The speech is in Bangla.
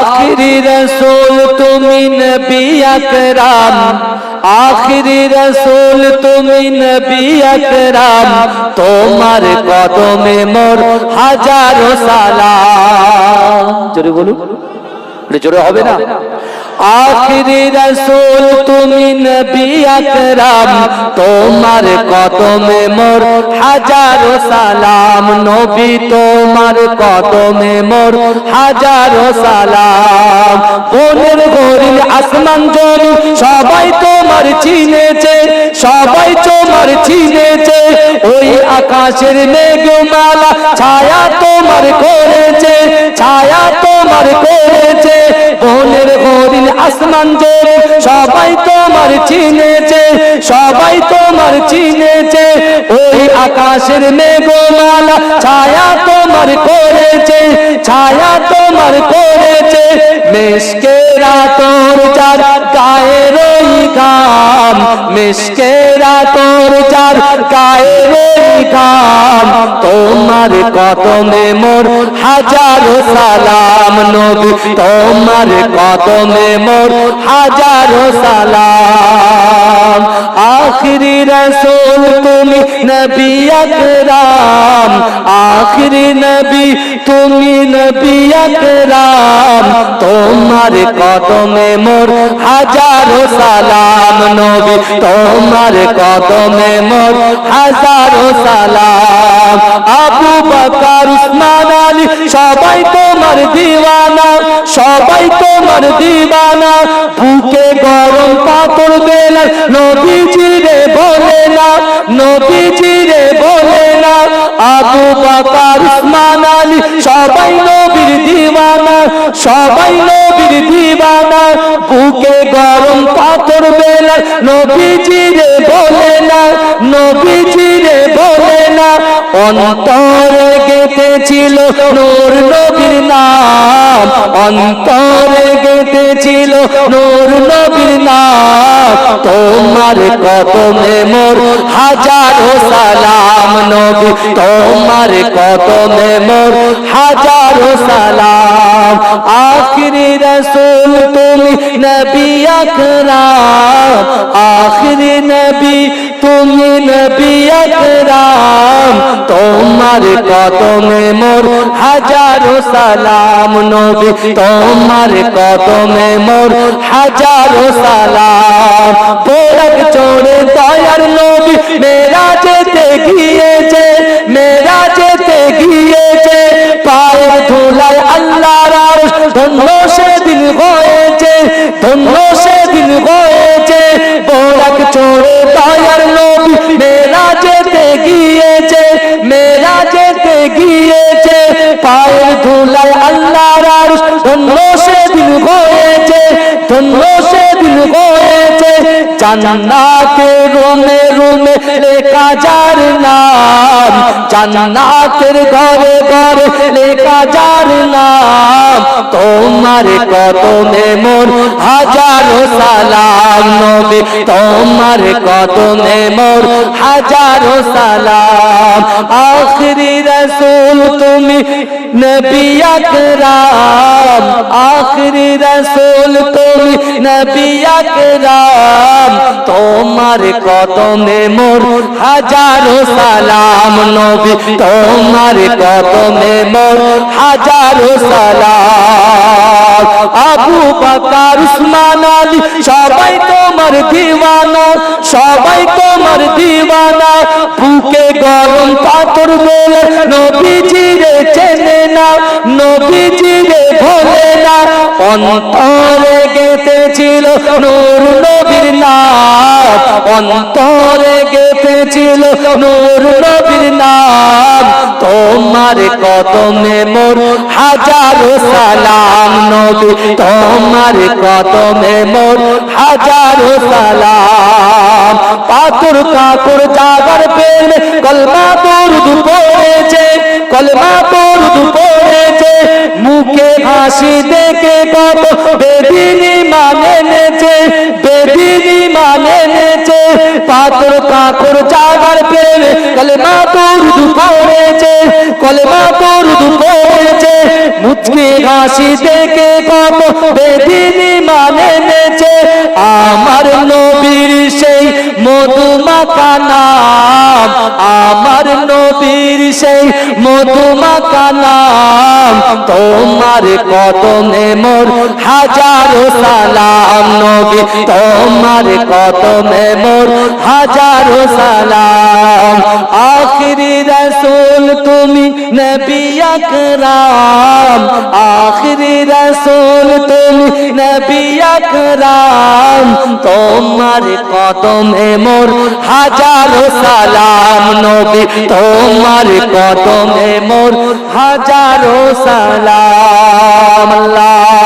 आखिरी रसूल तुमी नबी अकराम, आखिरी रसूल तुमी नबी अकराम, तोमार कदमे मोर हाजारो सालाम। जोरे बोलूं, जोरे होबे ना। आखिरी रसूल तुमी नबी अकराम, तोमार कदमे मोर हाजारो सालाम। नबी तोमार कदमे मोर हाजारो सालाम। বনের গরিল আসমান জমি সবাই তোমার চিনেছে, সবাই তোমার চিনেছে। ওই আকাশের মেঘমালা ছায়া তোমার করেছে, ছায়া তোমার করেছে। বনের গরিল আসমান জমি সবাই তোমার চিনেছে, সবাই তোমার চিনেছে। ওই আকাশের মেঘমালা ছায়া তোমার করেছে, ছায়া তোমার করেছে। মিশকেরা তোর যার গায়ের ওই ঘাম, মিশকেরা তোর যার গায়ের ওই ঘাম, তোমার কদমে মোর হাজারো সালাম। নবী তোমার কদমে মোর হাজারো সালাম। आखिरी रसूल तुमी नबी अकराम, आखिरी नबी तुमी नबी अकराम, तोमार कदमे मोर हाजारो सालाम। नबी तोमार कदमे मोर हाजारो सालाम। आबू बकर उस्मान आली सबाई तोमार दीवाना, सबाई तोमार दीवाना। बुके गरम पाथर बेला नबीजी रे बोले ना, नबीजी रे बोले ना। आबू बकर उस्मान आली सबाई नबीर दीवाना, सबाई नबीर दीवाना। बुके गरम पाथर बेला नबीजी रे बोले ना, नबीजी रे बोले ना। অন্তরে গেঁথেছিল নূর নবীর নাম, অন্তরে গেঁথেছিল নূর নবীর নাম। তোমার কদমে মোর হাজারো সালাম। নবী তোমার কদমে মোর হাজারো সালাম। আখিরি রসুল তুমি নবী আকরাম, আখিরি নবী তুমি নবী আকরাম, তোমার কদমে মোর হাজারো সালাম। নবী তোমার কদমে মোর হাজারো সালাম। বোরাক চড়ে দয়ার নবী মেরাজেতে গিয়েছে, মেরাজেতে গিয়েছে। পায়ের ধুলায় আল্লাহর আরশ ধন্য সেদিন হয়েছে, ধন্য সেদিন হয়েছে। বোরাক চড়ে দয়ার নবী মেরাজেতে গিয়েছে, মেরাজেতে গিয়েছে। পায়ের ধুলায় আল্লাহর আরশ ধন্য সেদিন হয়েছে, ধন্য সেদিন হয়েছে। জান্নাতের রুমে রুমে লেখা যার নাম, জান্নাতের ঘরে ঘরে লেখা যার নাম। তোমার কদমে মোর হাজারো সালাম। নবী তোমার কদমে মোর হাজারো সালাম। আখিরি রসুল তুমি নবী আকরাম, আখিরি রসুল তুমি নবী আকরাম, তোমার কদমে মোর হাজারো সালাম। নবী তোমার কদমে মোর হাজারো সালাম। আবু বকর উসমান আলী সবাই তোমার দিওয়ানা, সবাই তোমার দিওয়ানা। বুকে গরম পাথর বেলে নবীজি রে চেনে না, নবীজি রে ভোলে না। অন্তরে গেঁথেছিল নূর নবীর নাম, অন্তরে গেঁথেছিল নূর নবীর নাম। তোমার কদমে মোর হাজারো সালাম। নবী তোমার কদমে মোর হাজারো সালাম। পাথর কাপড় জাগার পেলে কলমা দরুদ পড়েছে, কলমা দরুদ পড়েছে। মুখে হাসি দেখে কত বেদিনী মানে নেছে, বেদিনী মানে নেছে। পাথর কাপড় জাগার থাকে কলেমা দরুদ পড়েছে কলেমা দরুদ পড়েছে মুচকি হাসি দেখে কত বেদিনী মানে নেছে আমার নবীর সেই মধুমাখা নাম আমার নবীর সেই মধুমাখা নাম তোমার কদমে মোর হাজারো সালাম নবী তোমার কদমে মোর হাজারো সালাম আখিরি রাসূল তুমি নবী আকরাম আখিরি রাসূল তুমি নবী আকরাম তোমার কদমে মোর হাজারো সালাম নবী তোমার কদমে মোর হাজারো সালাম আল্লাহ